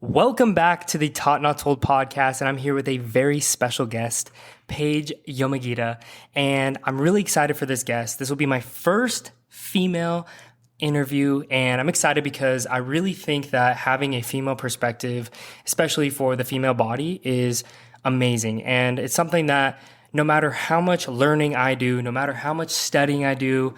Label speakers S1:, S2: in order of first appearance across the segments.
S1: Welcome back to the Taught Not Told podcast, and I'm here with a very special guest, Paige Yomogida, and I'm really excited for this guest. This will be my first female interview, and I'm excited because I really think that having a female perspective, especially for the female body, is amazing, and it's something that no matter how much learning I do, no matter how much studying I do,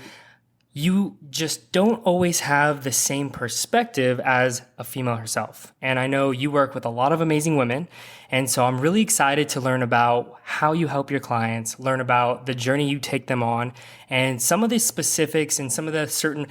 S1: you just don't always have the same perspective as a female herself. And I know you work with a lot of amazing women. And so I'm really excited to learn about how you help your clients, learn about the journey you take them on, and some of the specifics and some of the certain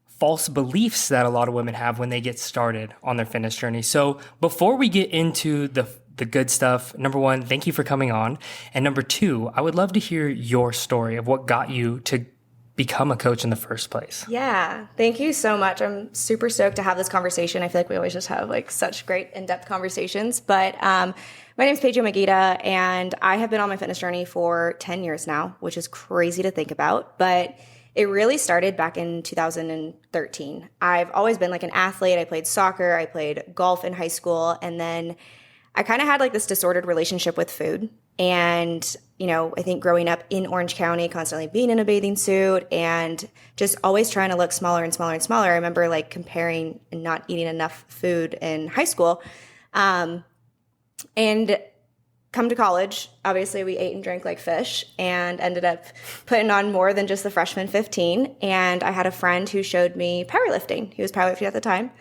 S1: false beliefs that a lot of women have when they get started on their fitness journey. So before we get into the good stuff, number one, thank you for coming on. And number two, I would love to hear your story of what got you to become a coach in the first place.
S2: Yeah, thank you so much. I'm super stoked to have this conversation. I feel like we always just have such great in-depth conversations. But my name is Paige Yomogida, and I have been on my fitness journey for 10 years now, which is crazy to think about. But it really started back in 2013. I've always been an athlete. I played soccer. I played golf in high school. And then I kind of had this disordered relationship with food. And, I think growing up in Orange County, constantly being in a bathing suit and just always trying to look smaller and smaller and smaller. I remember comparing and not eating enough food in high school. And come to college, obviously we ate and drank like fish and ended up putting on more than just the freshman 15. And I had a friend who showed me powerlifting. He was powerlifting at the time.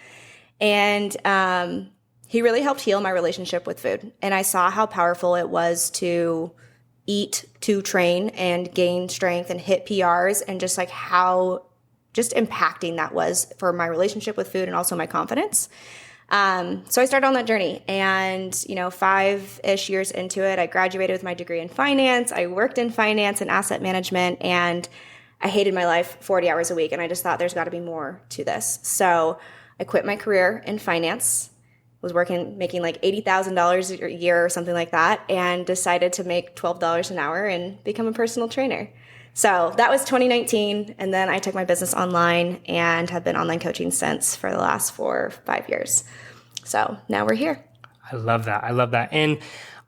S2: And, he really helped heal my relationship with food. And I saw how powerful it was to eat, to train and gain strength and hit PRs, and just how just impacting that was for my relationship with food and also my confidence. So I started on that journey, and 5-ish years into it, I graduated with my degree in finance. I worked in finance and asset management, and I hated my life 40 hours a week. And I just thought there's got to be more to this. So I quit my career in finance, was making $80,000 a year or something like that, and decided to make $12 an hour and become a personal trainer. So that was 2019. And then I took my business online and have been online coaching since for the last 4 or 5 years. So now we're here.
S1: I love that. And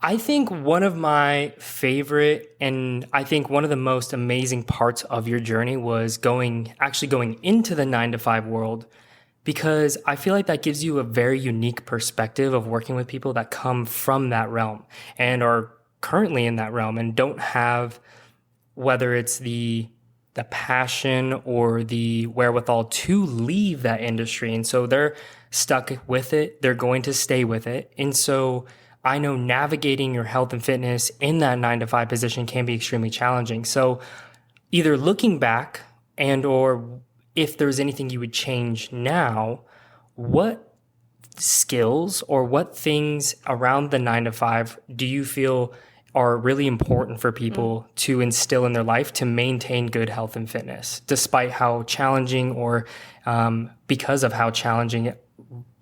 S1: I think one of my favorite, and I think one of the most amazing parts of your journey was actually going into the 9-to-5 world, because I feel like that gives you a very unique perspective of working with people that come from that realm and are currently in that realm and don't have, whether it's the passion or the wherewithal to leave that industry. And so they're stuck with it. They're going to stay with it. And so I know navigating your health and fitness in that 9-to-5 position can be extremely challenging. So either looking back or if there's anything you would change now, what skills or what things around the 9-to-5 do you feel are really important for people to instill in their life to maintain good health and fitness, despite how challenging or because of how challenging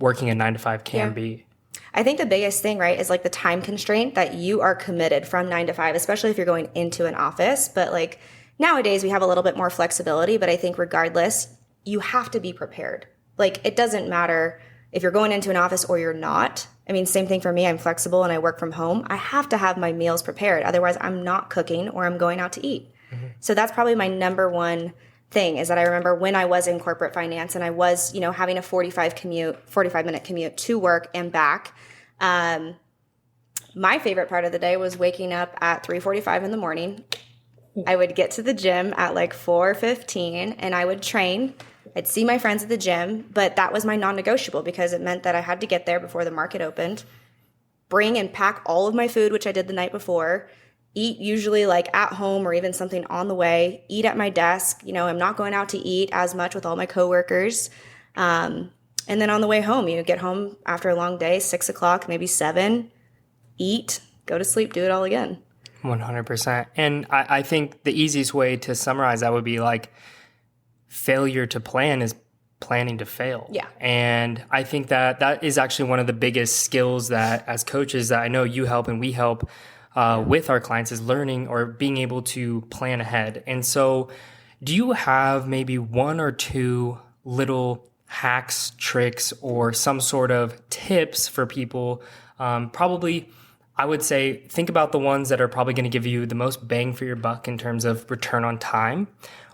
S1: working a 9-to-5 can be?
S2: I think the biggest thing, right, is the time constraint that you are committed from 9 to 5, especially if you're going into an office. But nowadays we have a little bit more flexibility, but I think regardless, you have to be prepared. It doesn't matter if you're going into an office or you're not. I mean, same thing for me. I'm flexible and I work from home. I have to have my meals prepared. Otherwise, I'm not cooking or I'm going out to eat. Mm-hmm. So that's probably my number one thing, is that I remember when I was in corporate finance and I was, having a 45-minute commute to work and back. My favorite part of the day was waking up at 3:45 in the morning. I would get to the gym at 4:15 and I would train. I'd see my friends at the gym, but that was my non-negotiable because it meant that I had to get there before the market opened, bring and pack all of my food, which I did the night before, eat usually at home or even something on the way, eat at my desk. I'm not going out to eat as much with all my coworkers. And then on the way home, get home after a long day, 6 o'clock, maybe 7, eat, go to sleep, do it all again.
S1: 100%. And I think the easiest way to summarize that would be failure to plan is planning to fail.
S2: Yeah.
S1: And I think that is actually one of the biggest skills that as coaches that I know you help and we help with our clients is learning or being able to plan ahead. And so do you have maybe one or two little hacks, tricks, or some sort of tips for people, probably I would say think about the ones that are probably going to give you the most bang for your buck in terms of return on time.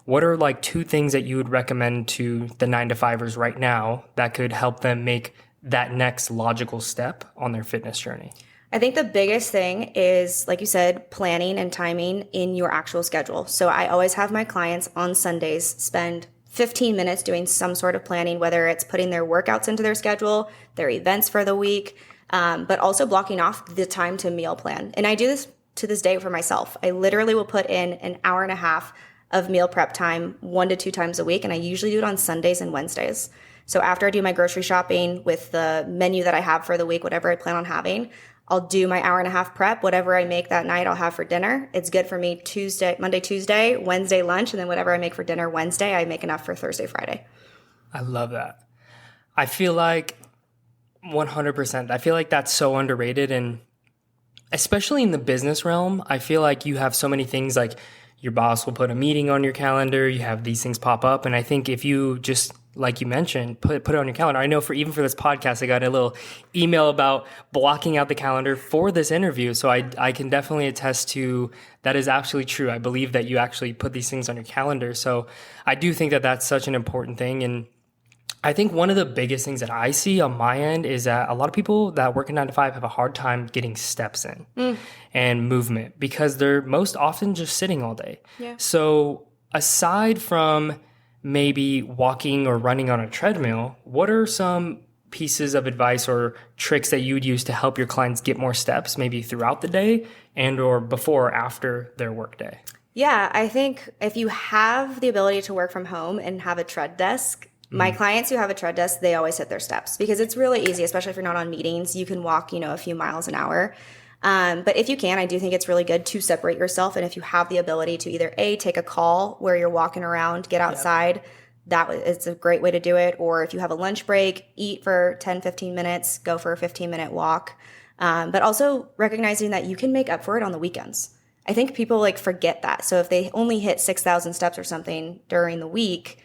S1: What are like 2 things that you would recommend to the 9-to-5ers right now that could help them make that next logical step on their fitness journey?
S2: I think the biggest thing is, like you said, planning and timing in your actual schedule. So I always have my clients on Sundays spend 15 minutes doing some sort of planning, whether it's putting their workouts into their schedule, their events for the week, but also blocking off the time to meal plan. And I do this to this day for myself. I literally will put in an hour and a half of meal prep time 1 to 2 times a week. And I usually do it on Sundays and Wednesdays. So after I do my grocery shopping with the menu that I have for the week, whatever I plan on having, I'll do my hour and a half prep. Whatever I make that night, I'll have for dinner. It's good for me Monday, Tuesday, Wednesday lunch, and then whatever I make for dinner Wednesday, I make enough for Thursday, Friday.
S1: I love that. I feel like 100%. I feel like that's so underrated. And especially in the business realm, I feel like you have so many things like your boss will put a meeting on your calendar. You have these things pop up. And I think if you just, like you mentioned, put it on your calendar. I know even for this podcast, I got a little email about blocking out the calendar for this interview. So I can definitely attest to that is absolutely true. I believe that you actually put these things on your calendar. So I do think that that's such an important thing. And I think one of the biggest things that I see on my end is that a lot of people that work a 9-to-5 have a hard time getting steps in and movement because they're most often just sitting all day. Yeah. So aside from maybe walking or running on a treadmill, what are some pieces of advice or tricks that you would use to help your clients get more steps maybe throughout the day and or before or after their work day?
S2: Yeah, I think if you have the ability to work from home and have a tread desk, my clients who have a tread desk, they always hit their steps because it's really easy, especially if you're not on meetings. You can walk, a few miles an hour. But if you can, I do think it's really good to separate yourself. And if you have the ability to either take a call where you're walking around, get outside, it's a great way to do it. Or if you have a lunch break, eat for 10, 15 minutes, go for a 15-minute walk. But also recognizing that you can make up for it on the weekends. I think people forget that. So if they only hit 6,000 steps or something during the week,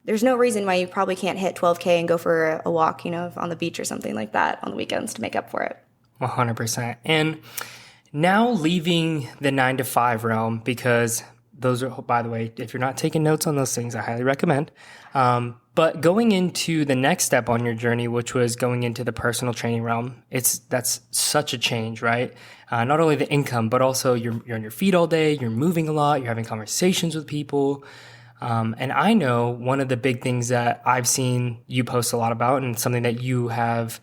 S2: there's no reason why you probably can't hit 12K and go for a walk, on the beach or something like that on the weekends to make up for it.
S1: 100%. And now leaving the 9-to-5 realm, because those are, by the way, if you're not taking notes on those things, I highly recommend. But going into the next step on your journey, which was going into the personal training realm, that's such a change, right? Not only the income, but also you're on your feet all day, you're moving a lot, you're having conversations with people. And I know one of the big things that I've seen you post a lot about and something that you have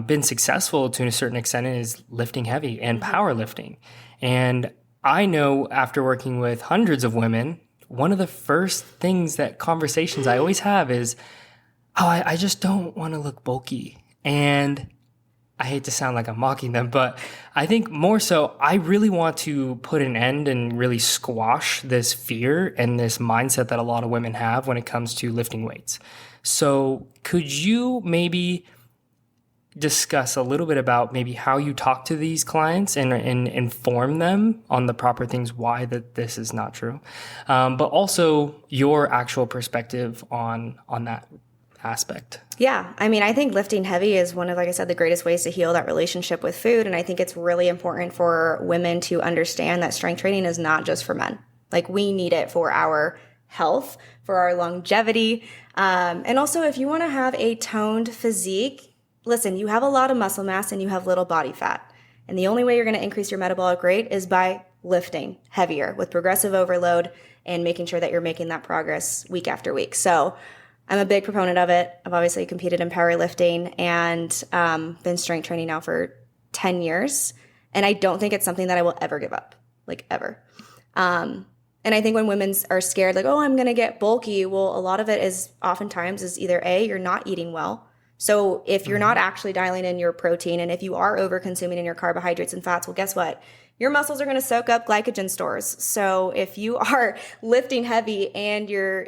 S1: been successful to a certain extent is lifting heavy and powerlifting. And I know after working with hundreds of women, one of the first conversations I always have is, I just don't want to look bulky. And I hate to sound like I'm mocking them, but I think more so, I really want to put an end and really squash this fear and this mindset that a lot of women have when it comes to lifting weights. So could you maybe discuss a little bit about maybe how you talk to these clients and inform them on the proper things why that this is not true, but also your actual perspective on that aspect?
S2: Yeah. I think lifting heavy is one of, like I said, the greatest ways to heal that relationship with food. And I think it's really important for women to understand that strength training is not just for men. We need it for our health, for our longevity. And also if you want to have a toned physique, listen, you have a lot of muscle mass and you have little body fat. And the only way you're going to increase your metabolic rate is by lifting heavier with progressive overload and making sure that you're making that progress week after week. So I'm a big proponent of it. I've obviously competed in powerlifting and been strength training now for 10 years. And I don't think it's something that I will ever give up, ever. And I think when women are scared, I'm going to get bulky, well, a lot of it is oftentimes is either A, you're not eating well. So if you're not actually dialing in your protein and if you are over consuming in your carbohydrates and fats, well, guess what? Your muscles are going to soak up glycogen stores. So if you are lifting heavy and you're,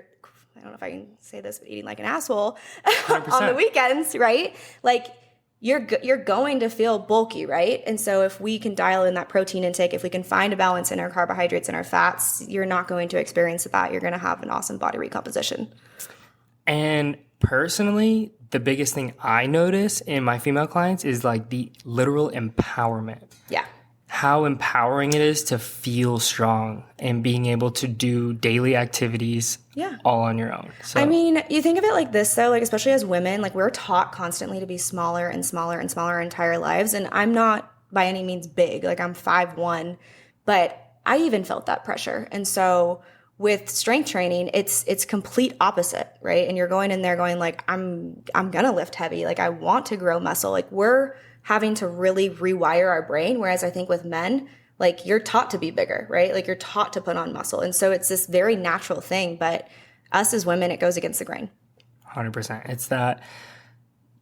S2: I don't know if I can say this, but eating like an asshole on the weekends, right? You're going to feel bulky, right? And so if we can dial in that protein intake, if we can find a balance in our carbohydrates and our fats, you're not going to experience that. You're going to have an awesome body recomposition.
S1: And personally, the biggest thing I notice in my female clients is like the literal empowerment.
S2: Yeah.
S1: How empowering it is to feel strong and being able to do daily activities all on your own. So
S2: I mean, you think of it like this though, like especially as women, like we're taught constantly to be smaller and smaller and smaller our entire lives. And I'm not by any means big, like I'm 5'1", but I even felt that pressure. And so with strength training, it's complete opposite, right? And you're going in there going like, I'm gonna lift heavy. Like I want to grow muscle. Like we're having to really rewire our brain. Whereas I think with men, like you're taught to be bigger, right? Like you're taught to put on muscle. And so it's this very natural thing, but us as women, it goes against the grain.
S1: 100%. It's that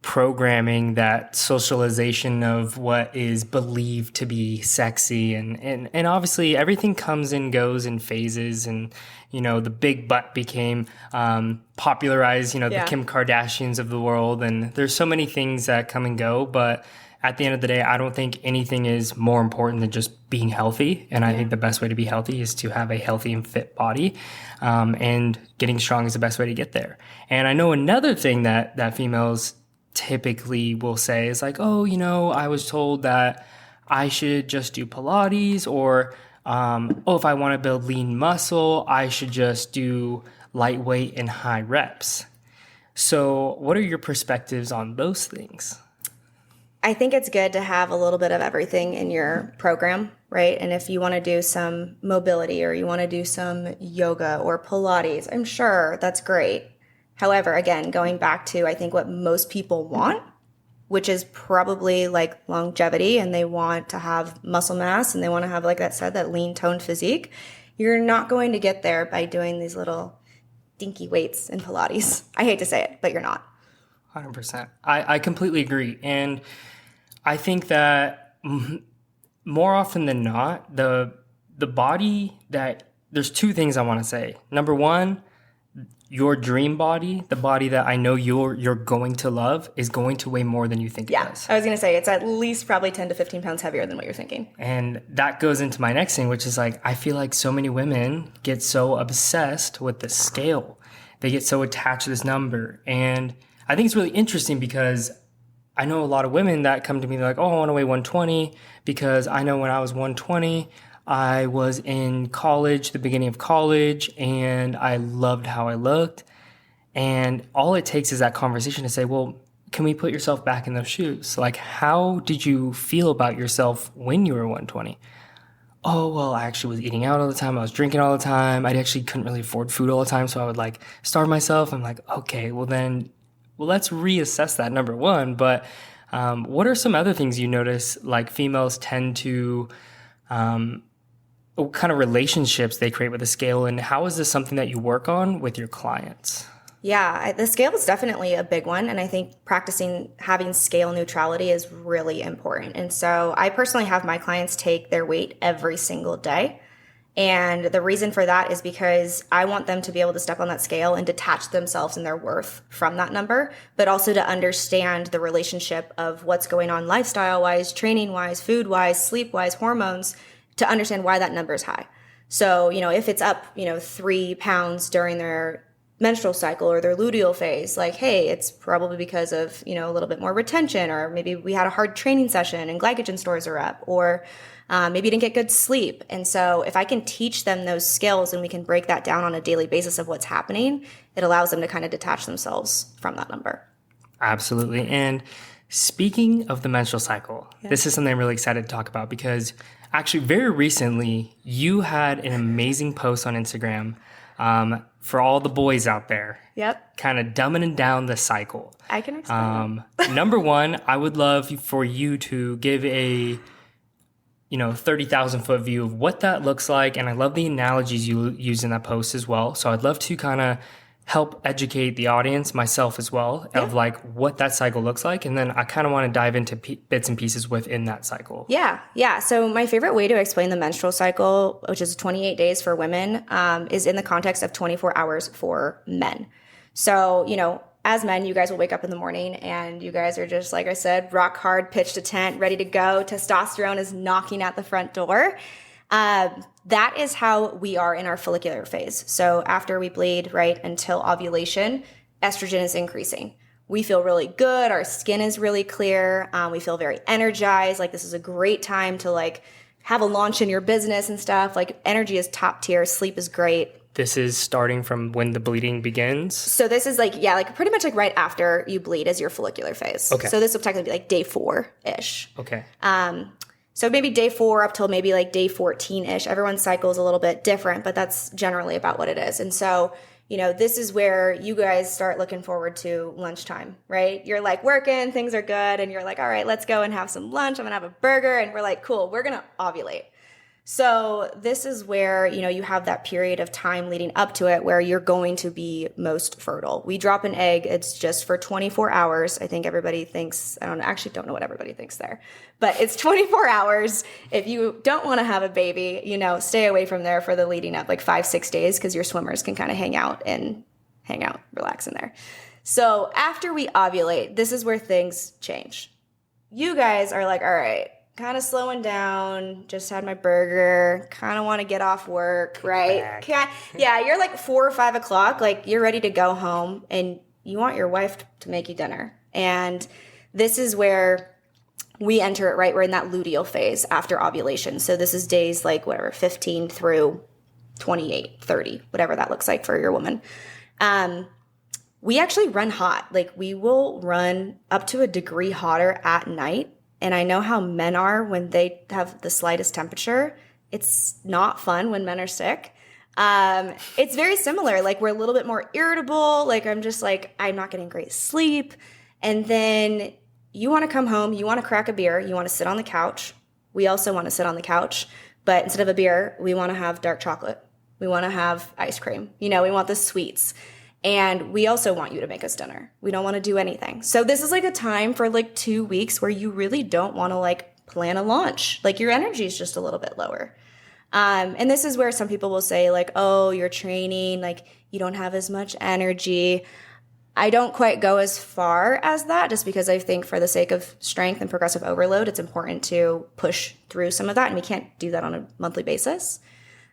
S1: programming, that socialization of what is believed to be sexy. And obviously everything comes and goes in phases. And, you know, the big butt became popularized, you know, the Kim Kardashians of the world. And there's so many things that come and go. But at the end of the day, I don't think anything is more important than just being healthy. And I think the best way to be healthy is to have a healthy and fit body. And getting strong is the best way to get there. And I know another thing that females typically will say is like, oh, you know, I was told that I should just do Pilates, or, oh, if I want to build lean muscle, I should just do lightweight and high reps. So what are your perspectives on those things?
S2: I think it's good to have a little bit of everything in your program, right? And if you want to do some mobility or you want to do some yoga or Pilates, I'm sure that's great. However, again, going back to, I think what most people want, which is probably like longevity, and they want to have muscle mass and they want to have, like that said, that lean toned physique. You're not going to get there by doing these little dinky weights in Pilates. I hate to say it, but you're not.
S1: 100%. I completely agree. And I think that more often than not, the body that, there's two things I want to say. Number one, your dream body, the body that I know you're going to love, is going to weigh more than you think it does.
S2: I was going to say it's at least probably 10 to 15 pounds heavier than what you're thinking.
S1: And that goes into my next thing, which is like, I feel like so many women get so obsessed with the scale. They get so attached to this number. And I think it's really interesting because I know a lot of women that come to me, they're like, oh, I want to weigh 120 because I know when I was 120, I was in college, the beginning of college, and I loved how I looked. And all it takes is that conversation to say, well, can we put yourself back in those shoes? Like, how did you feel about yourself when you were 120? Oh, well, I actually was eating out all the time. I was drinking all the time. I actually couldn't really afford food all the time. So I would like starve myself. I'm like, okay, well, let's reassess that, number one. But what are some other things you notice, like females tend to, what kind of relationships they create with the scale, and how is this something that you work on with your clients?
S2: Yeah, the scale is definitely a big one. And I think practicing having scale neutrality is really important. And so I personally have my clients take their weight every single day. And the reason for that is because I want them to be able to step on that scale and detach themselves and their worth from that number, but also to understand the relationship of what's going on lifestyle-wise, training-wise, food-wise, sleep-wise, hormones, to understand why that number is high. So, you know, if it's up, 3 pounds during their menstrual cycle or their luteal phase, like, hey, it's probably because of, a little bit more retention, or maybe we had a hard training session and glycogen stores are up, or maybe you didn't get good sleep. And so if I can teach them those skills and we can break that down on a daily basis of what's happening, it allows them to kind of detach themselves from that number. Absolutely.
S1: And speaking of the menstrual cycle, This is something I'm really excited to talk about because actually very recently you had an amazing post on Instagram for all the boys out there.
S2: Yep.
S1: Kind of dumbing down the cycle.
S2: I can explain.
S1: Number one, I would love for you to give a 30,000 foot view of what that looks like. And I love the analogies you use in that post as well. So I'd love to kind of help educate the audience, myself as well, of like what that cycle looks like. And then I kind of want to dive into bits and pieces within that cycle.
S2: Yeah. So my favorite way to explain the menstrual cycle, which is 28 days for women, is in the context of 24 hours for men. So, as men, you guys will wake up in the morning and you guys are just, like I said, rock hard, pitched a tent, ready to go. Testosterone is knocking at the front door. That is how we are in our follicular phase. So after we bleed, right, until ovulation, estrogen is increasing. We feel really good. Our skin is really clear. We feel very energized. Like this is a great time to like have a launch in your business and stuff. Like energy is top tier. Sleep is great.
S1: This is starting from when the bleeding begins?
S2: So this is like, yeah, like pretty much like right after you bleed is your follicular phase.
S1: Okay.
S2: So this will technically be like day 4-ish.
S1: Okay.
S2: So maybe day 4 up till maybe like day 14-ish. Everyone's cycle is a little bit different, but that's generally about what it is. And so, you know, this is where you guys start looking forward to lunchtime, right? You're like working, things are good, and you're like, all right, let's go and have some lunch. I'm gonna have a burger. And we're like, cool, we're gonna ovulate. So this is where, you know, you have that period of time leading up to it where you're going to be most fertile. We drop an egg. It's just for 24 hours. I think everybody thinks, I don't know what everybody thinks there, but it's 24 hours. If you don't want to have a baby, you know, stay away from there for the leading up like 5-6 days because your swimmers can kind of hang out, relax in there. So after we ovulate, this is where things change. You guys are like, all right, kind of slowing down, just had my burger, kind of want to get off work, right? Yeah, you're like 4 or 5 o'clock, like you're ready to go home and you want your wife to make you dinner. And this is where we enter it, right? We're in that luteal phase after ovulation. So this is days like 15 through 28, 30, whatever that looks like for your woman. We actually run hot. Like we will run up to a degree hotter at night. And I know how men are when they have the slightest temperature. It's not fun when men are sick. It's very similar. Like we're a little bit more irritable. Like I'm just like, I'm not getting great sleep. And then you want to come home, you want to crack a beer, you want to sit on the couch. We also want to sit on the couch, but instead of a beer, we want to have dark chocolate. We want to have ice cream. You know, we want the sweets. And we also want you to make us dinner. We don't want to do anything. So this is like a time for like 2 weeks where you really don't want to like plan a launch. Like your energy is just a little bit lower. And this is where some people will say like, oh, you're training, like you don't have as much energy. I don't quite go as far as that just because I think for the sake of strength and progressive overload, it's important to push through some of that. And we can't do that on a monthly basis.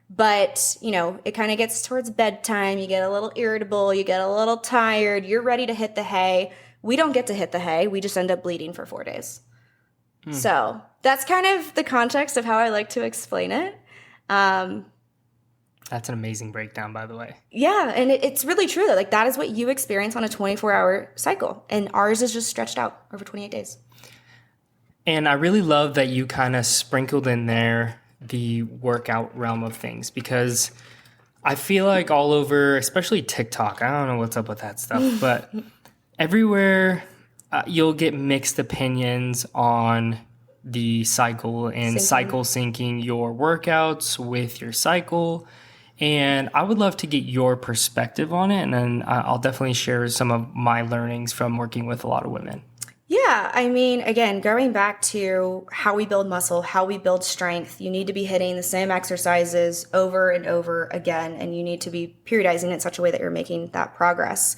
S2: But, you know, it kind of gets towards bedtime. You get a little irritable. You get a little tired. You're ready to hit the hay. We don't get to hit the hay. We just end up bleeding for 4 days. So that's kind of the context of how I like to explain it.
S1: That's an amazing breakdown, by the way.
S2: Yeah, and it's really true though. Like that is what you experience on a 24-hour cycle. And ours is just stretched out over 28 days.
S1: And I really love that you kind of sprinkled in there the workout realm of things because I feel like all over, especially TikTok, I don't know what's up with that stuff, but everywhere you'll get mixed opinions on the cycle and cycle syncing your workouts with your cycle. And I would love to get your perspective on it. And then I'll definitely share some of my learnings from working with a lot of women.
S2: Yeah, I mean, again, going back to how we build muscle, how we build strength, you need to be hitting the same exercises over and over again, and you need to be periodizing it in such a way that you're making that progress.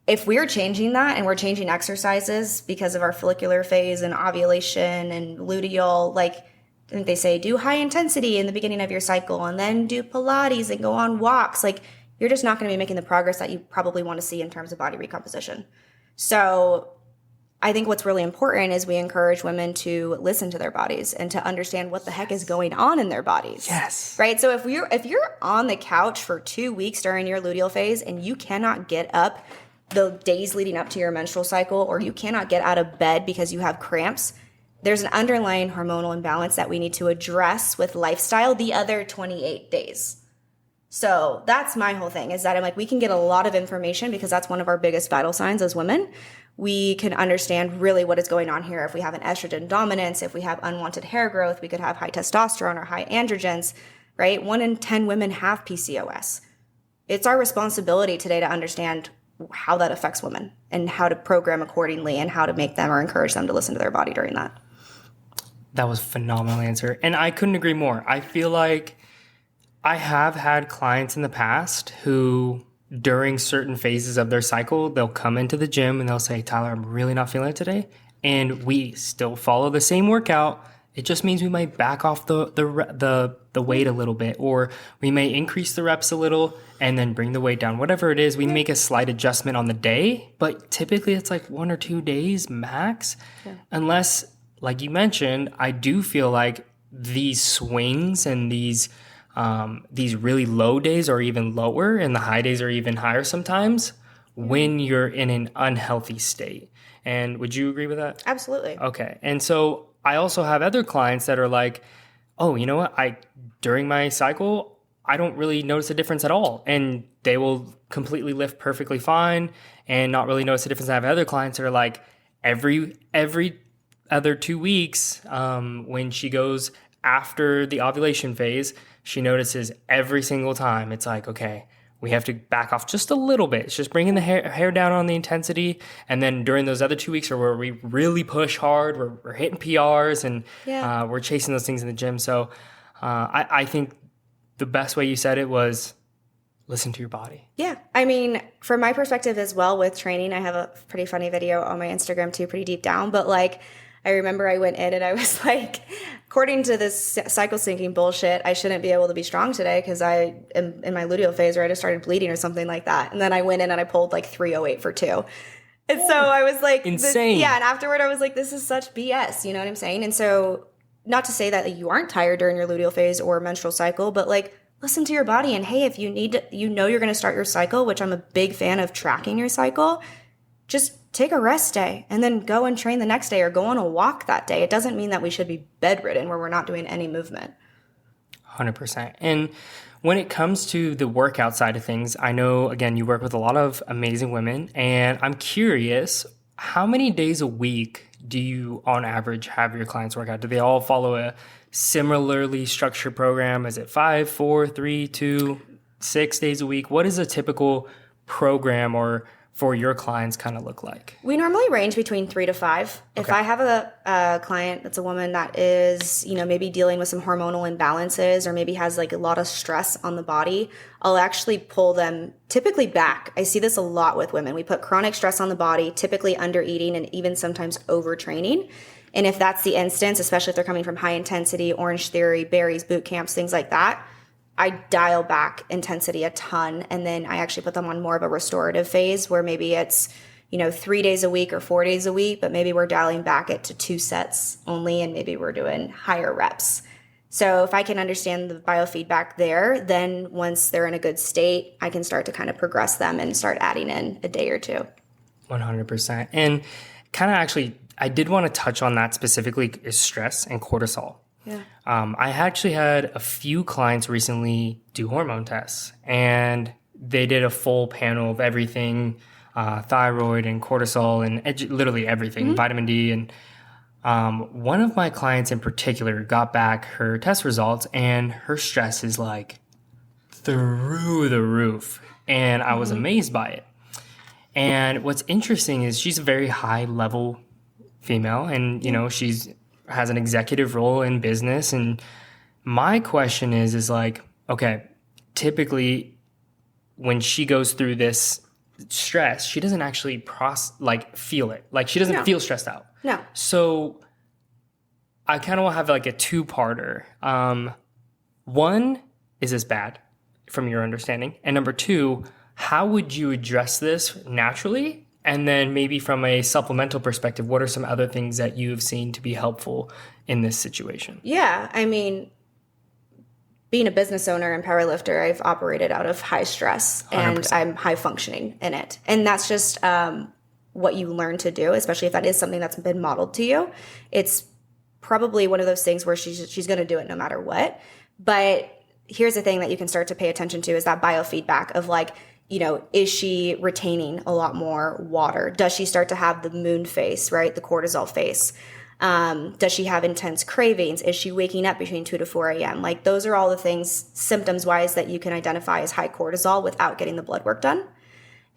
S2: If we're changing that and we're changing exercises because of our follicular phase and ovulation and luteal, like I think they say, do high intensity in the beginning of your cycle and then do Pilates and go on walks, like you're just not going to be making the progress that you probably want to see in terms of body recomposition. So I think what's really important is we encourage women to listen to their bodies and to understand what the heck is going on in their bodies.
S1: Yes.
S2: Right? So if you're on the couch for 2 weeks during your luteal phase and you cannot get up the days leading up to your menstrual cycle or you cannot get out of bed because you have cramps, there's an underlying hormonal imbalance that we need to address with lifestyle the other 28 days. So that's my whole thing is that I'm like, we can get a lot of information because that's one of our biggest vital signs as women. We can understand really what is going on here. If we have an estrogen dominance, if we have unwanted hair growth, we could have high testosterone or high androgens, right? 1 in 10 women have PCOS. It's our responsibility today to understand how that affects women and how to program accordingly and how to make them or encourage them to listen to their body during that.
S1: That was a phenomenal answer. And I couldn't agree more. I feel like I have had clients in the past who during certain phases of their cycle, they'll come into the gym and they'll say, Tyler, I'm really not feeling it today. And we still follow the same workout it just means we might back off the weight a little bit, or we may increase the reps a little and then bring the weight down. Whatever it is, we make a slight adjustment on the day, but typically it's like 1 or 2 days max. Yeah. Unless, like you mentioned, I do feel like these swings and these really low days are even lower, and the high days are even higher sometimes when you're in an unhealthy state. And would you agree with that?
S2: Absolutely.
S1: Okay. And so I also have other clients that are like, oh, you know what? During my cycle, I don't really notice a difference at all. And they will completely lift perfectly fine and not really notice a difference. I have other clients that are like, every other 2 weeks, when she goes after the ovulation phase, she notices every single time. It's like, okay, we have to back off just a little bit. It's just bringing the hair down on the intensity. And then during those other 2 weeks where we really push hard, we're hitting PRs and we're chasing those things in the gym. So I think the best way you said it was listen to your body.
S2: Yeah. I mean, from my perspective as well with training, I have a pretty funny video on my Instagram too, pretty deep down. But like, I remember I went in and I was like, according to this cycle syncing bullshit, I shouldn't be able to be strong today because I am in my luteal phase or I just started bleeding or something like that. And then I went in and I pulled like 308 for 2. And so I was like,
S1: insane.
S2: And afterward I was like, this is such BS. You know what I'm saying? And so not to say that you aren't tired during your luteal phase or menstrual cycle, but like listen to your body. And hey, if you need to, you're going to start your cycle, which I'm a big fan of tracking your cycle, just take a rest day and then go and train the next day or go on a walk that day. It doesn't mean that we should be bedridden where we're not doing any movement.
S1: 100%. And when it comes to the workout side of things, I know, again, you work with a lot of amazing women, and I'm curious, how many days a week do you, on average, have your clients work out? Do they all follow a similarly structured program? Is it 5, 4, 3, 2, 6 days a week? What is a typical program or for your clients kind of look like?
S2: We normally range between 3 to 5. Okay. If I have a client that's a woman that is, maybe dealing with some hormonal imbalances or maybe has like a lot of stress on the body, I'll actually pull them typically back. I see this a lot with women. We put chronic stress on the body, typically under eating and even sometimes overtraining. And if that's the instance, especially if they're coming from high intensity, Orange Theory, berries, boot camps, things like that, I dial back intensity a ton, and then I actually put them on more of a restorative phase where maybe it's, 3 days a week or 4 days a week, but maybe we're dialing back it to 2 sets only, and maybe we're doing higher reps. So if I can understand the biofeedback there, then once they're in a good state, I can start to kind of progress them and start adding in a day or 2.
S1: 100%. And kind of actually, I did want to touch on that specifically, is stress and cortisol.
S2: Yeah.
S1: I actually had a few clients recently do hormone tests, and they did a full panel of everything, thyroid and cortisol and literally everything, vitamin D. And one of my clients in particular got back her test results, and her stress is like through the roof. And I was amazed by it. And what's interesting is she's a very high level female, and, she's has an executive role in business. And my question is like, okay, typically when she goes through this stress, she doesn't actually feel it. Like she doesn't feel stressed out.
S2: No.
S1: So I kind of will have like a 2-parter. One, is this bad from your understanding? And number 2, how would you address this naturally? And then maybe from a supplemental perspective, what are some other things that you have seen to be helpful in this situation?
S2: Yeah, I mean, being a business owner and powerlifter, I've operated out of high stress 100%. And I'm high functioning in it. And that's just what you learn to do, especially if that is something that's been modeled to you. It's probably one of those things where she's going to do it no matter what. But here's the thing that you can start to pay attention to is that biofeedback of like, is she retaining a lot more water? Does she start to have the moon face, right? The cortisol face? Does she have intense cravings? Is she waking up between 2 to 4 a.m.? Like those are all the things symptoms wise that you can identify as high cortisol without getting the blood work done.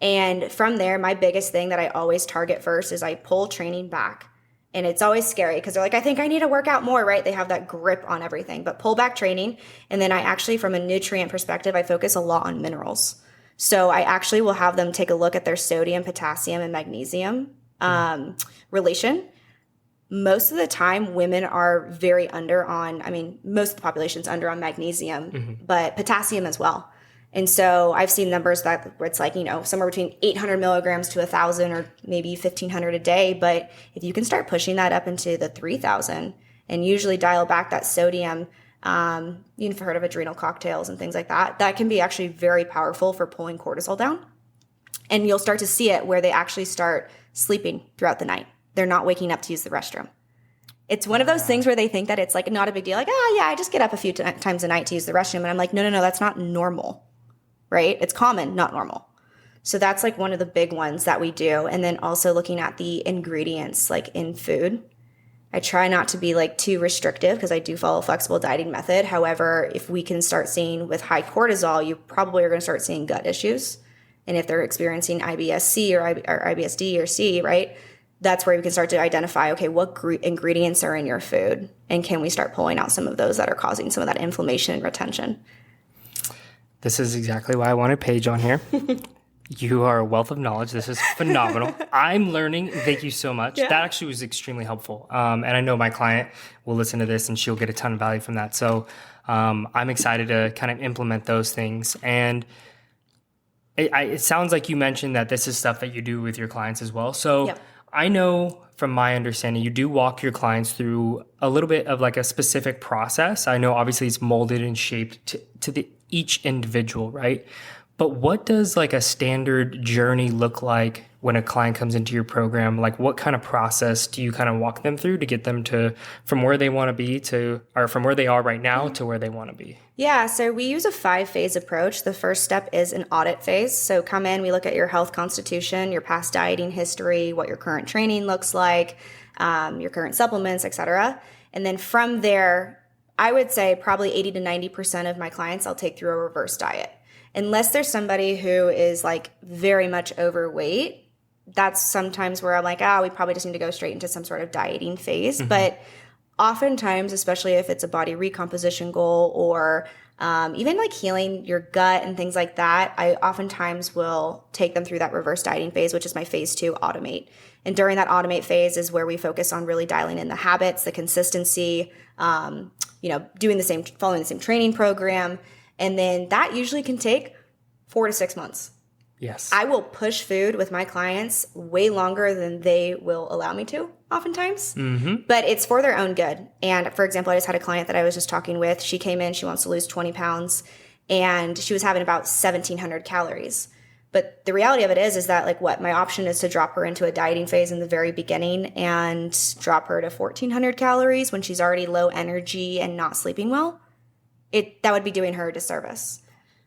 S2: And from there, my biggest thing that I always target first is I pull training back. And it's always scary because they're like, I think I need to work out more, right? They have that grip on everything, but pull back training. And then I actually, from a nutrient perspective, I focus a lot on minerals. So I actually will have them take a look at their sodium, potassium, and magnesium relation. most of the time women are very under on, I mean, most of the population's under on magnesium, but potassium as well. And so I've seen numbers that where it's like, somewhere between 800 milligrams to 1,000 or maybe 1,500 a day. But if you can start pushing that up into the 3,000 and usually dial back that sodium, you've heard of adrenal cocktails and things like that, that can be actually very powerful for pulling cortisol down. And you'll start to see it where they actually start sleeping throughout the night. They're not waking up to use the restroom. It's one of those things where they think that it's like not a big deal. Like, yeah, I just get up a few times a night to use the restroom. And I'm like, no, that's not normal, right? It's common, not normal. So that's like one of the big ones that we do. And then also looking at the ingredients like in food. I try not to be like too restrictive because I do follow a flexible dieting method. However, if we can start seeing with high cortisol, you probably are going to start seeing gut issues. And if they're experiencing IBS-C or IBS-D or C, right? That's where we can start to identify, okay, what ingredients are in your food? And can we start pulling out some of those that are causing some of that inflammation and retention?
S1: This is exactly why I wanted Paige on here. You are a wealth of knowledge. This is phenomenal. I'm learning. Thank you so much. Yeah. That actually was extremely helpful. And I know my client will listen to this and she'll get a ton of value from that. So I'm excited to kind of implement those things. And it sounds like you mentioned that this is stuff that you do with your clients as well. So yep. I know from my understanding, you do walk your clients through a little bit of like a specific process. I know obviously it's molded and shaped to each individual, right? But what does like a standard journey look like when a client comes into your program? Like what kind of process do you kind of walk them through to get them to from where they want to be or from where they are right now to where they want to be?
S2: Yeah, so we use a 5-phase approach. The first step is an audit phase. So come in, we look at your health constitution, your past dieting history, what your current training looks like, your current supplements, etc. And then from there, I would say probably 80 to 90% of my clients I'll take through a reverse diet. Unless there's somebody who is like very much overweight, that's sometimes where I'm like, we probably just need to go straight into some sort of dieting phase. Mm-hmm. But oftentimes, especially if it's a body recomposition goal or even like healing your gut and things like that, I oftentimes will take them through that reverse dieting phase, which is my phase 2, automate. And during that automate phase is where we focus on really dialing in the habits, the consistency, following the same training program. And then that usually can take 4 to 6 months.
S1: Yes.
S2: I will push food with my clients way longer than they will allow me to, oftentimes. Mm-hmm. But it's for their own good. And for example, I just had a client that I was just talking with. She came in, she wants to lose 20 pounds, and she was having about 1,700 calories. But the reality of it is that like my option is to drop her into a dieting phase in the very beginning and drop her to 1,400 calories when she's already low energy and not sleeping well. That would be doing her a disservice.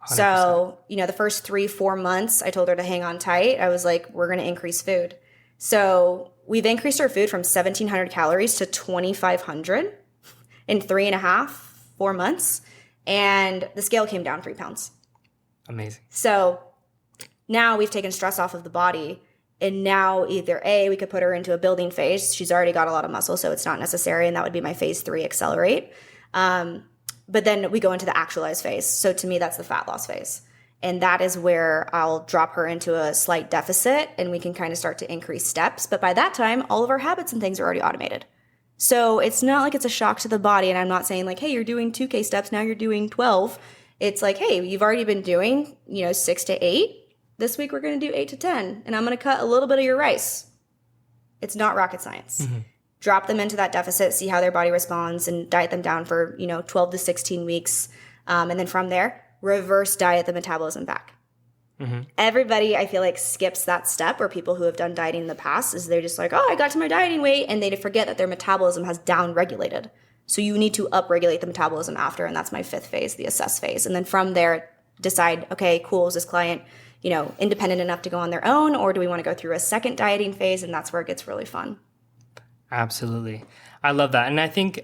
S2: 100%. So, the first 3-4 months, I told her to hang on tight. I was like, we're going to increase food. So we've increased her food from 1,700 calories to 2,500 in 3.5-4 months. And the scale came down 3 pounds.
S1: Amazing.
S2: So now we've taken stress off of the body. And now either we could put her into a building phase. She's already got a lot of muscle, so it's not necessary. And that would be my phase 3, accelerate. But then we go into the actualize phase. So to me, that's the fat loss phase. And that is where I'll drop her into a slight deficit and we can kind of start to increase steps. But by that time, all of our habits and things are already automated. So it's not like it's a shock to the body. And I'm not saying like, hey, you're doing 2K steps, now you're doing 12. It's like, hey, you've already been doing, 6 to 8. This week we're going to do 8 to 10. And I'm going to cut a little bit of your rice. It's not rocket science. Mm-hmm. Drop them into that deficit, see how their body responds, and diet them down for, 12 to 16 weeks. And then from there, reverse diet the metabolism back. Mm-hmm. Everybody, I feel like, skips that step, or people who have done dieting in the past is they're just like, I got to my dieting weight, and they forget that their metabolism has down-regulated. So you need to up-regulate the metabolism after, and that's my 5th phase, the assess phase. And then from there, decide, okay, cool, is this client, independent enough to go on their own, or do we want to go through a second dieting phase? And that's where it gets really fun.
S1: Absolutely. I love that. And I think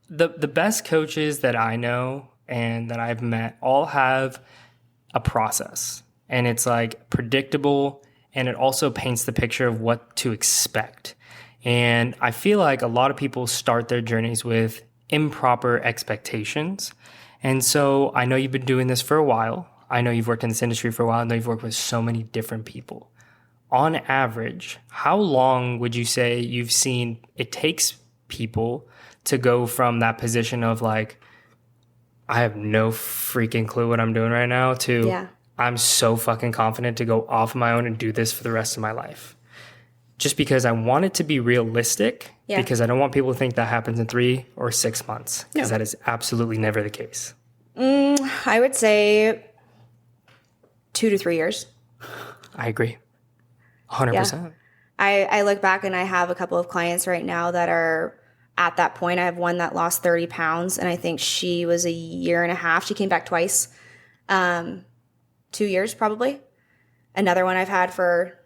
S1: the best coaches that I know and that I've met all have a process, and it's like predictable, and it also paints the picture of what to expect. And I feel like a lot of people start their journeys with improper expectations. And so I know you've been doing this for a while. I know you've worked in this industry for a while. I know you've worked with so many different people. on average, how long would you say you've seen it takes people to go from that position of like, I have no freaking clue what I'm doing right now to
S2: Yeah.
S1: I'm so fucking confident to go off my own and do this for the rest of my life? Just because I want it to be realistic, because I don't want people to think that happens in 3 or 6 months, because that is absolutely never the case.
S2: I would say 2 to 3 years.
S1: I agree. 100%.
S2: I look back and I have a couple of clients right now that are at that point. I have one that lost 30 pounds, and I think she was a year and a half. She came back twice, 2 years probably. Another one I've had for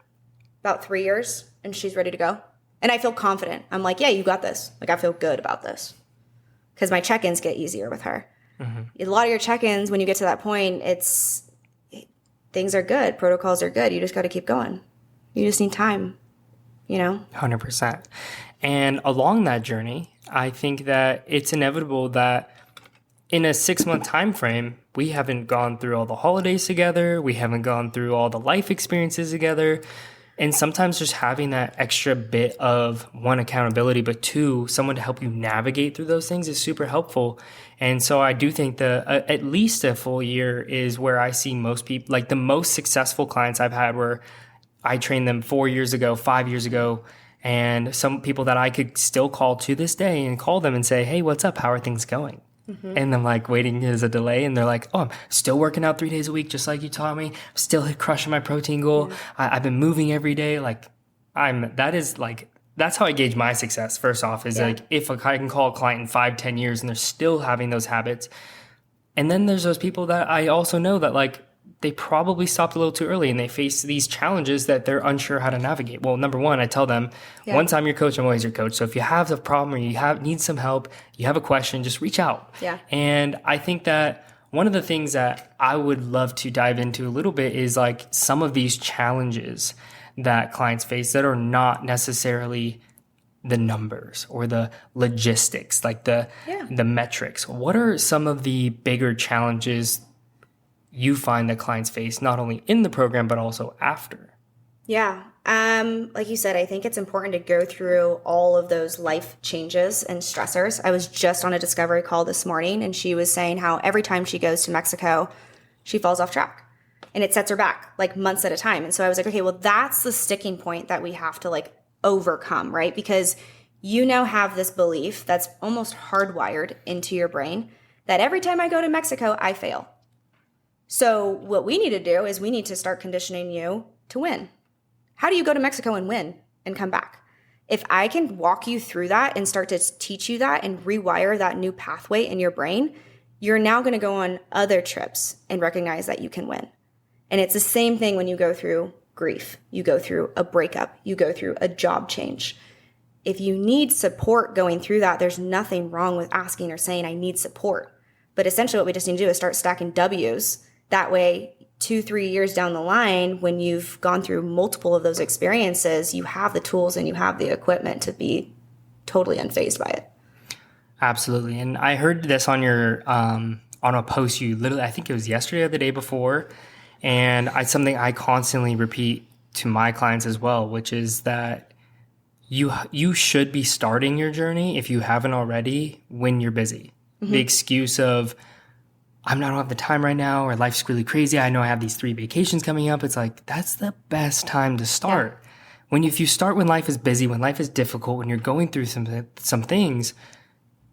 S2: about 3 years, and she's ready to go. And I feel confident. I'm like, yeah, you got this. Like, I feel good about this because my check-ins get easier with her. A lot of your check-ins, when you get to that point, things are good. Protocols are good. You just got to keep going. You just need time,
S1: 100%. And along that journey, I think that it's inevitable that in a 6-month time frame, we haven't gone through all the holidays together. We haven't gone through all the life experiences together. And sometimes just having that extra bit of, one, accountability, but two, someone to help you navigate through those things is super helpful. And so I do think at least a full year is where I see most people, like the most successful clients I've had where I trained them 4 years ago, 5 years ago, and some people that I could still call to this day and call them and say, hey, what's up? How are things going? And I'm like waiting as a delay, and they're like, oh, I'm still working out 3 days a week, just like you taught me. I'm still crushing my protein goal. I've been moving every day. Like that's how I gauge my success. First off is like, if I can call a client in 5-10 years and they're still having those habits. And then there's those people that I also know that like, they probably stopped a little too early and they face these challenges that they're unsure how to navigate. Well, number one, I tell them, once I'm your coach, I'm always your coach. So if you have a problem or you need some help, you have a question, just reach out. And I think that one of the things that I would love to dive into a little bit is like some of these challenges that clients face that are not necessarily the numbers or the logistics, like the metrics. What are some of the bigger challenges you find that clients face not only in the program, but also after?
S2: Like you said, I think it's important to go through all of those life changes and stressors. I was just on a discovery call this morning, and she was saying how every time she goes to Mexico, she falls off track and it sets her back like months at a time. And so I was like, okay, well, that's the sticking point that we have to like overcome, right? Because you now have this belief that's almost hardwired into your brain that every time I go to Mexico, I fail. So what we need to do is we need to start conditioning you to win. How do you go to Mexico and win and come back? If I can walk you through that and start to teach you that and rewire that new pathway in your brain, you're now going to go on other trips and recognize that you can win. And it's the same thing when you go through grief. You go through a breakup. You go through a job change. If you need support going through that, there's nothing wrong with asking or saying, I need support. But essentially what we just need to do is start stacking W's. That way, 2-3 years down the line, when you've gone through multiple of those experiences, you have the tools and you have the equipment to be totally unfazed by it.
S1: Absolutely. And I heard this on your on a post you literally, I think it was yesterday or the day before, and something I constantly repeat to my clients as well, which is that you should be starting your journey, if you haven't already, when you're busy. The excuse of, I don't have the time right now, or life's really crazy. I know I have these 3 vacations coming up. It's like, that's the best time to start. If you start when life is busy, when life is difficult, when you're going through some things,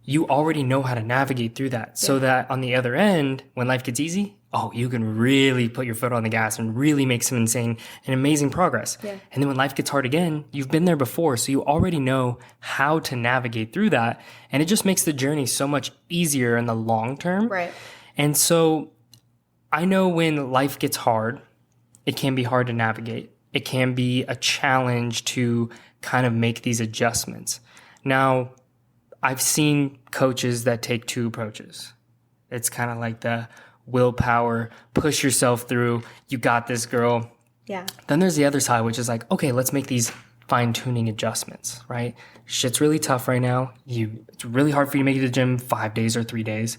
S1: you already know how to navigate through that. So that on the other end, when life gets easy, you can really put your foot on the gas and really make some insane and amazing progress. And then when life gets hard again, you've been there before. So you already know how to navigate through that. And it just makes the journey so much easier in the long term.
S2: Right.
S1: And so I know when life gets hard, it can be hard to navigate. It can be a challenge to kind of make these adjustments. Now, I've seen coaches that take 2 approaches. It's kind of like the willpower, push yourself through, you got this, girl. Then there's the other side, which is like, okay, let's make these fine-tuning adjustments, right? Shit's really tough right now. It's really hard for you to make it to the gym 5 days or 3 days.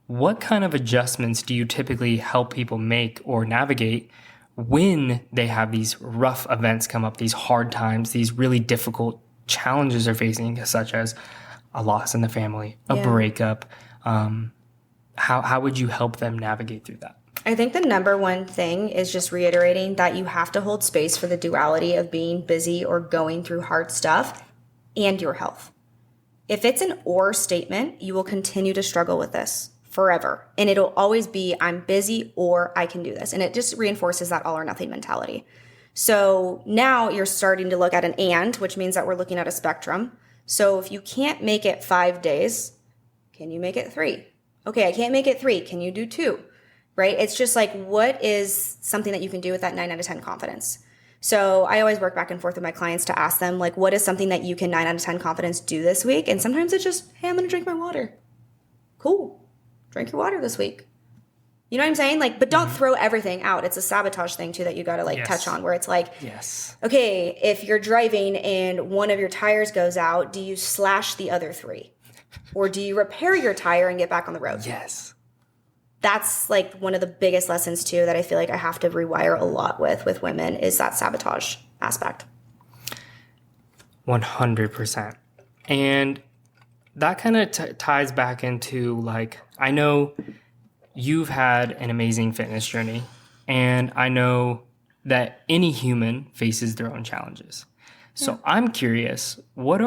S1: What kind of adjustments do you typically help people make or navigate when they have these rough events come up, these hard times, these really difficult challenges they're facing, such as a loss in the family, a breakup, how would you help them navigate through that?
S2: I think the number one thing is just reiterating that you have to hold space for the duality of being busy or going through hard stuff and your health. If it's an or statement, you will continue to struggle with this forever. And it'll always be, I'm busy or I can do this. And it just reinforces that all or nothing mentality. So now you're starting to look at an and, which means that we're looking at a spectrum. So if you can't make it 5 days, can you make it 3? Okay, I can't make it 3. Can you do 2? Right? It's just like, what is something that you can do with that 9 out of 10 confidence? So I always work back and forth with my clients to ask them, like, what is something that you can 9 out of 10 confidence do this week? And sometimes it's just, hey, I'm going to drink my water. Cool. Drink your water this week. You know what I'm saying? Like, but don't throw everything out. It's a sabotage thing too that you got to touch on, where it's like, okay, if you're driving and one of your tires goes out, do you slash the other 3? Or do you repair your tire and get back on the road?
S1: Yes.
S2: That's like one of the biggest lessons too that I feel like I have to rewire a lot with women is that sabotage aspect.
S1: 100%. And that kind of ties back into, like, I know you've had an amazing fitness journey, and I know that any human faces their own challenges. So I'm curious, what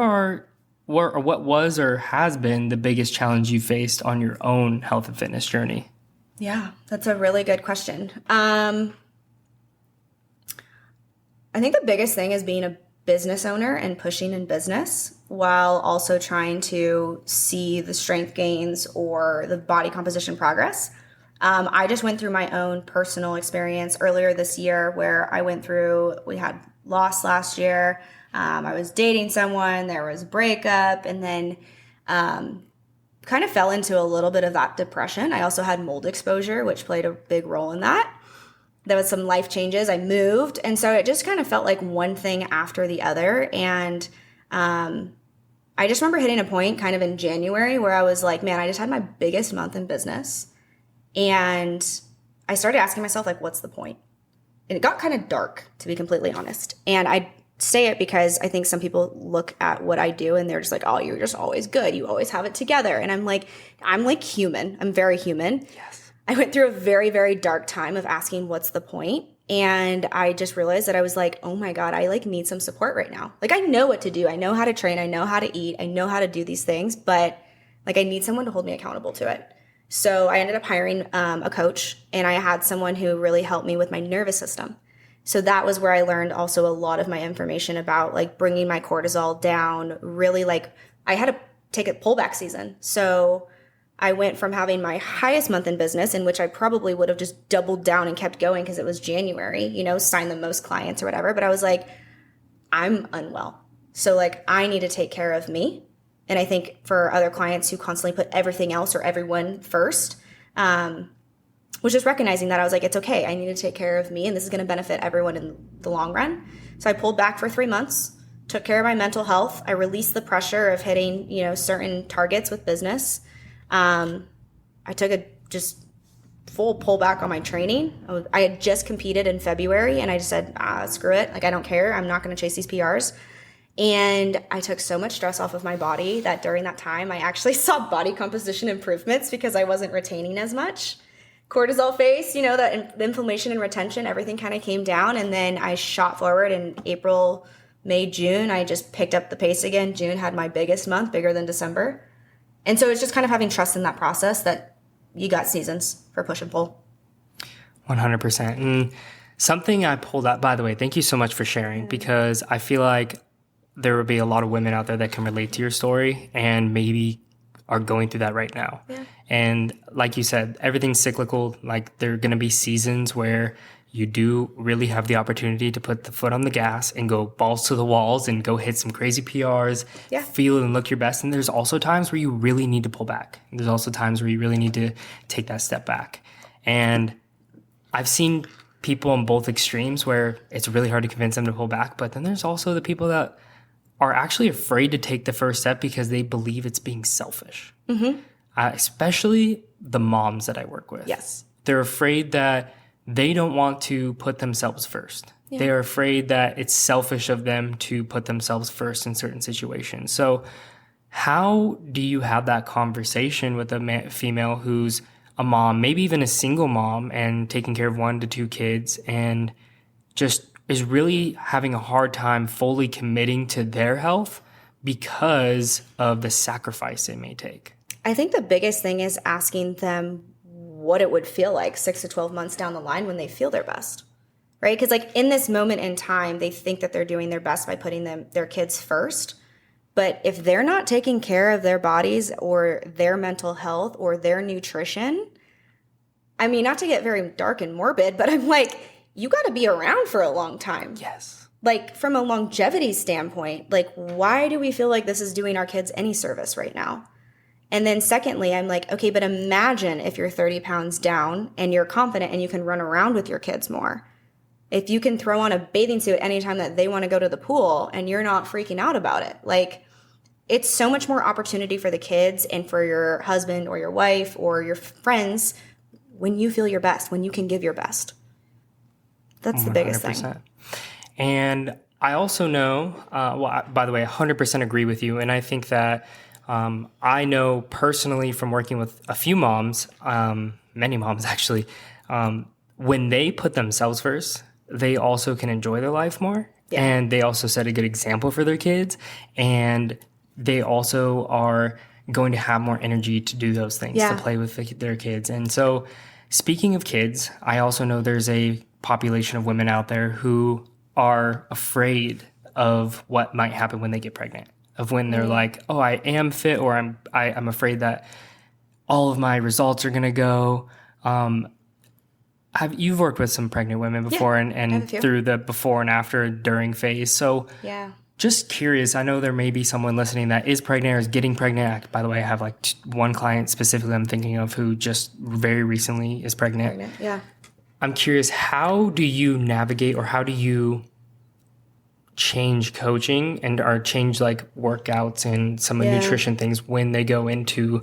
S1: was or has been the biggest challenge you faced on your own health and fitness journey?
S2: Yeah, that's a really good question. I think the biggest thing is being a business owner and pushing in business while also trying to see the strength gains or the body composition progress. I just went through my own personal experience earlier this year where we had loss last year. I was dating someone, there was a breakup, and then kind of fell into a little bit of that depression. I also had mold exposure, which played a big role in that. There was some life changes. I moved. And so it just kind of felt like one thing after the other. And I just remember hitting a point kind of in January where I was like, man, I just had my biggest month in business. And I started asking myself, like, what's the point? And it got kind of dark, to be completely honest. And I say it because I think some people look at what I do and they're just like, oh, you're just always good. You always have it together. And I'm like human. I'm very human.
S1: Yes.
S2: I went through a very, very dark time of asking what's the point. And I just realized that I was like, oh my God, I need some support right now. Like, I know what to do. I know how to train. I know how to eat. I know how to do these things, but I need someone to hold me accountable to it. So I ended up hiring a coach, and I had someone who really helped me with my nervous system. So that was where I learned also a lot of my information about bringing my cortisol down. Really, I had to take a pullback season. So I went from having my highest month in business, in which I probably would have just doubled down and kept going because it was January, signed the most clients or whatever. But I was like, I'm unwell. So I need to take care of me. And I think for other clients who constantly put everything else or everyone first, was just recognizing that I was like, it's okay. I need to take care of me, and this is going to benefit everyone in the long run. So I pulled back for 3 months, took care of my mental health. I released the pressure of hitting, certain targets with business. I took a just full pullback on my training. I had just competed in February, and I just said, screw it. I don't care. I'm not going to chase these PRs. And I took so much stress off of my body that during that time, I actually saw body composition improvements because I wasn't retaining as much. Cortisol face, the inflammation and retention, everything kind of came down. And then I shot forward in April, May, June. I just picked up the pace again. June had my biggest month, bigger than December. And so it's just kind of having trust in that process that you got seasons for push and pull.
S1: 100%. And something I pulled out, by the way, thank you so much for sharing, because I feel like there will be a lot of women out there that can relate to your story and maybe are going through that right now. Yeah. And like you said, everything's cyclical. There are going to be seasons where you do really have the opportunity to put the foot on the gas and go balls to the walls and go hit some crazy PRs, feel and look your best. And there's also times where you really need to pull back. There's also times where you really need to take that step back. And I've seen people on both extremes where it's really hard to convince them to pull back. But then there's also the people that are actually afraid to take the first step because they believe it's being selfish. Mm-hmm. Especially the moms that I work with.
S2: Yes.
S1: They're afraid that they don't want to put themselves first. Yeah. They are afraid that it's selfish of them to put themselves first in certain situations. So how do you have that conversation with a female who's a mom, maybe even a single mom, and taking care of 1 to 2 kids, and just is really having a hard time fully committing to their health because of the sacrifice it may take?
S2: I think the biggest thing is asking them what it would feel like 6 to 12 months down the line when they feel their best, right? Because like in this moment in time, they think that they're doing their best by putting their kids first. But if they're not taking care of their bodies or their mental health or their nutrition, I mean, not to get very dark and morbid, but I'm like, you got to be around for a long time.
S1: Yes.
S2: Like from a longevity standpoint, like why do we feel like this is doing our kids any service right now? And then secondly, I'm like, okay, but imagine if you're 30 pounds down and you're confident and you can run around with your kids more. If you can throw on a bathing suit anytime that they want to go to the pool and you're not freaking out about it, like it's so much more opportunity for the kids and for your husband or your wife or your friends when you feel your best, when you can give your best. That's the 100%. Biggest thing.
S1: And I also know, by the way, 100% agree with you. And I think that I know personally from working with a few moms, many moms actually, when they put themselves first, they also can enjoy their life more. Yeah. And they also set a good example for their kids. And they also are going to have more energy to do those things, to play with their kids. And so speaking of kids, I also know there's a population of women out there who are afraid of what might happen when they get pregnant, of when they're like, oh, I am fit, or I'm afraid that all of my results are going to go. You've worked with some pregnant women before and through the before and after during phase. So just curious, I know there may be someone listening that is pregnant or is getting pregnant. By the way, I have like one client specifically I'm thinking of who just very recently is pregnant.
S2: Yeah.
S1: I'm curious, how do you navigate or how do you change coaching or change like workouts and some of nutrition things when they go into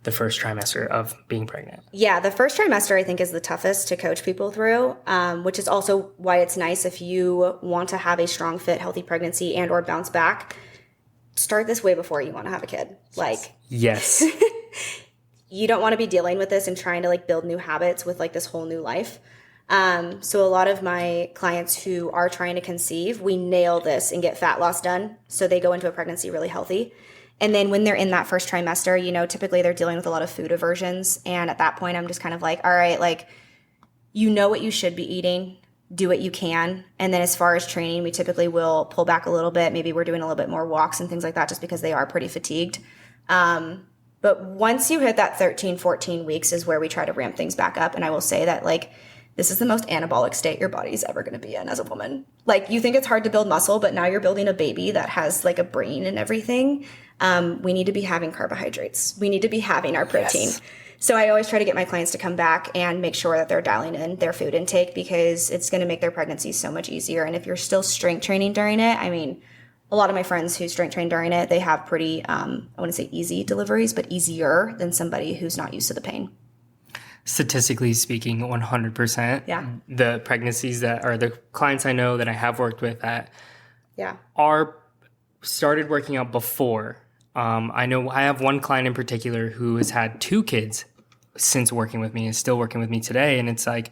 S1: the first trimester of being pregnant?
S2: Yeah, the first trimester I think is the toughest to coach people through, which is also why it's nice if you want to have a strong, fit, healthy pregnancy and or bounce back, start this way before you want to have a kid. Like,
S1: yes.
S2: You don't want to be dealing with this and trying to like build new habits with like this whole new life. So a lot of my clients who are trying to conceive, we nail this and get fat loss done. So they go into a pregnancy really healthy. And then when they're in that first trimester, you know, typically they're dealing with a lot of food aversions. And at that point, I'm just kind of like, all right, like, you know what you should be eating, do what you can. And then as far as training, we typically will pull back a little bit. Maybe we're doing a little bit more walks and things like that just because they are pretty fatigued. But once you hit that 13, 14 weeks is where we try to ramp things back up. And I will say that, like, this is the most anabolic state your body's ever going to be in as a woman. Like, you think it's hard to build muscle, but now you're building a baby that has like a brain and everything. We need to be having carbohydrates. We need to be having our protein. Yes. So I always try to get my clients to come back and make sure that they're dialing in their food intake because it's going to make their pregnancy so much easier. And if you're still strength training during it, I mean, a lot of my friends who strength train during it, they have pretty, I wouldn't say easy deliveries, but easier than somebody who's not used to the pain.
S1: Statistically speaking, 100%.
S2: Yeah.
S1: The pregnancies that are the clients I know that I have worked with that are started working out before. I know I have one client in particular who has had 2 kids since working with me and is still working with me today. And it's like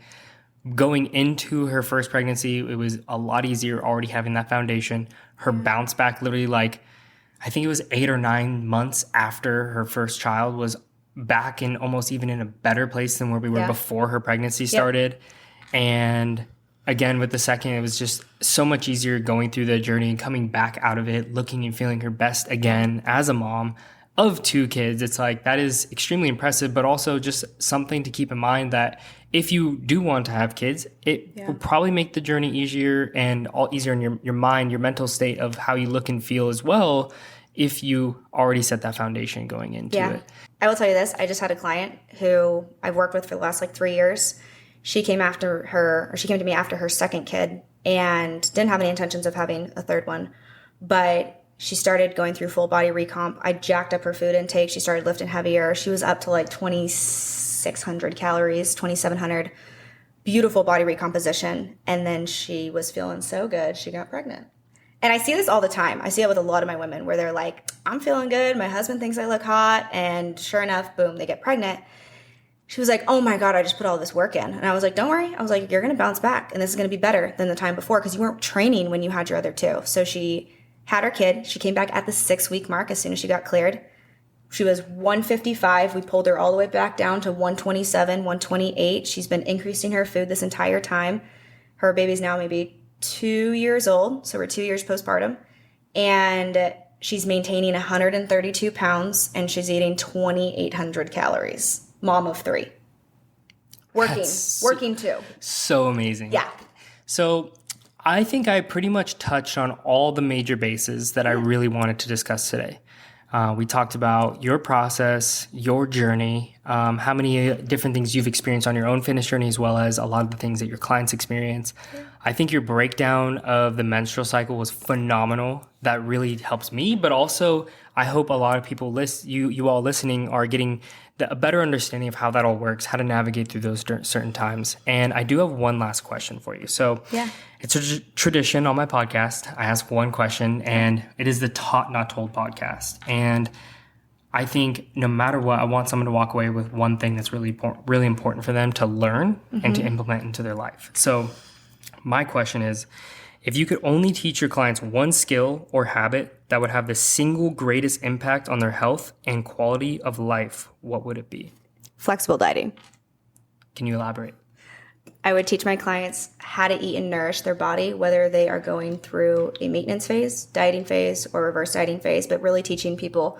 S1: going into her first pregnancy, it was a lot easier already having that foundation. Her bounce back literally like, I think it was 8 or 9 months after her first child was back in almost even in a better place than where we were before her pregnancy started. And again, with the second, it was just so much easier going through the journey and coming back out of it, looking and feeling her best again as a mom of 2 kids. It's like, that is extremely impressive, but also just something to keep in mind that if you do want to have kids, it will probably make the journey easier and all easier in your mind, your mental state of how you look and feel as well, if you already set that foundation going into it.
S2: I will tell you this. I just had a client who I've worked with for the last like 3 years. She came to me after her second kid and didn't have any intentions of having a third one. But she started going through full body recomp. I jacked up her food intake. She started lifting heavier. She was up to like 2,600 calories, 2,700. beautiful body recomposition. And then she was feeling so good, she got pregnant. And I see this all the time. I see it with a lot of my women where they're like, I'm feeling good. My husband thinks I look hot. And sure enough, boom, they get pregnant. She was like, oh my God, I just put all this work in. And I was like, don't worry. I was like, you're going to bounce back. And this is going to be better than the time before because you weren't training when you had your other two. So she had her kid. She came back at the 6-week mark as soon as she got cleared. She was 155. We pulled her all the way back down to 127, 128. She's been increasing her food this entire time. Her baby's now maybe 2 years old. So we're 2 years postpartum. And she's maintaining 132 pounds and she's eating 2,800 calories. Mom of 3. Working too.
S1: So amazing.
S2: Yeah.
S1: So I think I pretty much touched on all the major bases that I really wanted to discuss today. We talked about your process, your journey, how many different things you've experienced on your own fitness journey, as well as a lot of the things that your clients experience. Yeah. I think your breakdown of the menstrual cycle was phenomenal. That really helps me, but also I hope a lot of people you all listening are getting a better understanding of how that all works, how to navigate through those certain times. And I do have one last question for you. So it's a tradition on my podcast. I ask one question, and it is the Taught Not Told podcast. And I think no matter what, I want someone to walk away with one thing that's really important for them to learn and to implement into their life. So my question is, if you could only teach your clients one skill or habit that would have the single greatest impact on their health and quality of life, what would it be?
S2: Flexible dieting.
S1: Can you elaborate?
S2: I would teach my clients how to eat and nourish their body, whether they are going through a maintenance phase, dieting phase, or reverse dieting phase, but really teaching people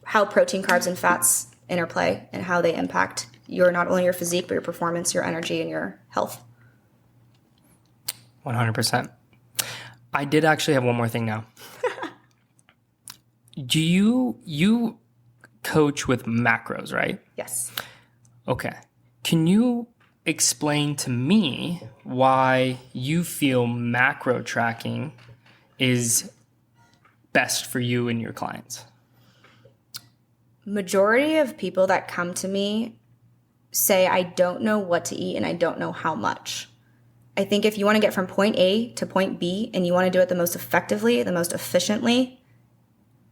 S2: how protein, carbs, and fats interplay and how they impact not only your physique, but your performance, your energy, and your health.
S1: 100%. I did actually have one more thing now. Do you coach with macros, right?
S2: Yes.
S1: Okay. Can you explain to me why you feel macro tracking is best for you and your clients?
S2: Majority of people that come to me say, I don't know what to eat and I don't know how much. I think if you want to get from point A to point B and you want to do it the most effectively, the most efficiently,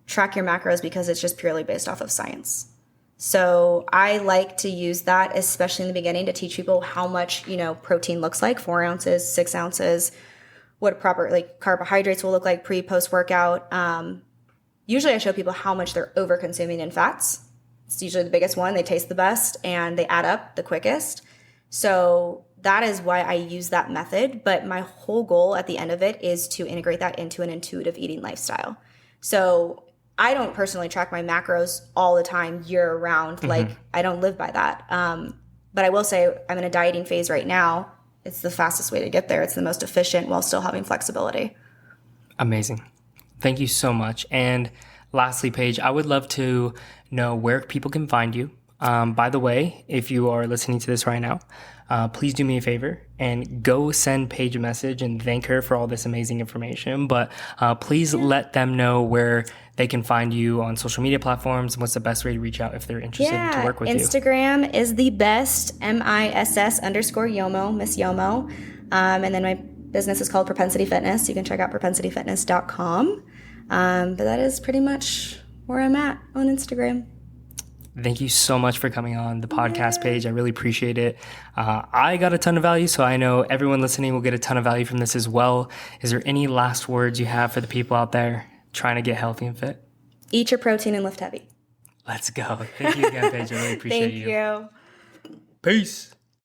S2: track your macros because it's just purely based off of science. So I like to use that, especially in the beginning, to teach people how much, protein looks like, 4 ounces, 6 ounces, what proper carbohydrates will look like pre, post workout. Usually I show people how much they're over consuming in fats. It's usually the biggest one. They taste the best and they add up the quickest. So that is why I use that method. But my whole goal at the end of it is to integrate that into an intuitive eating lifestyle. So I don't personally track my macros all the time year round. Like I don't live by that. But I will say I'm in a dieting phase right now. It's the fastest way to get there. It's the most efficient while still having flexibility.
S1: Amazing. Thank you so much. And lastly, Paige, I would love to know where people can find you. By the way, if you are listening to this right now, please do me a favor and go send Paige a message and thank her for all this amazing information. But please let them know where they can find you on social media platforms and what's the best way to reach out if they're interested to work with
S2: Instagram is the best, MISS_Yomo, Miss Yomo. And then my business is called Propensity Fitness. You can check out propensityfitness.com. But that is pretty much where I'm at on Instagram.
S1: Thank you so much for coming on the podcast, Paige. I really appreciate it. I got a ton of value, so I know everyone listening will get a ton of value from this as well. Is there any last words you have for the people out there trying to get healthy and fit?
S2: Eat your protein and lift heavy.
S1: Let's go. Thank you again, Paige. I really appreciate you.
S2: Thank you.
S1: Peace.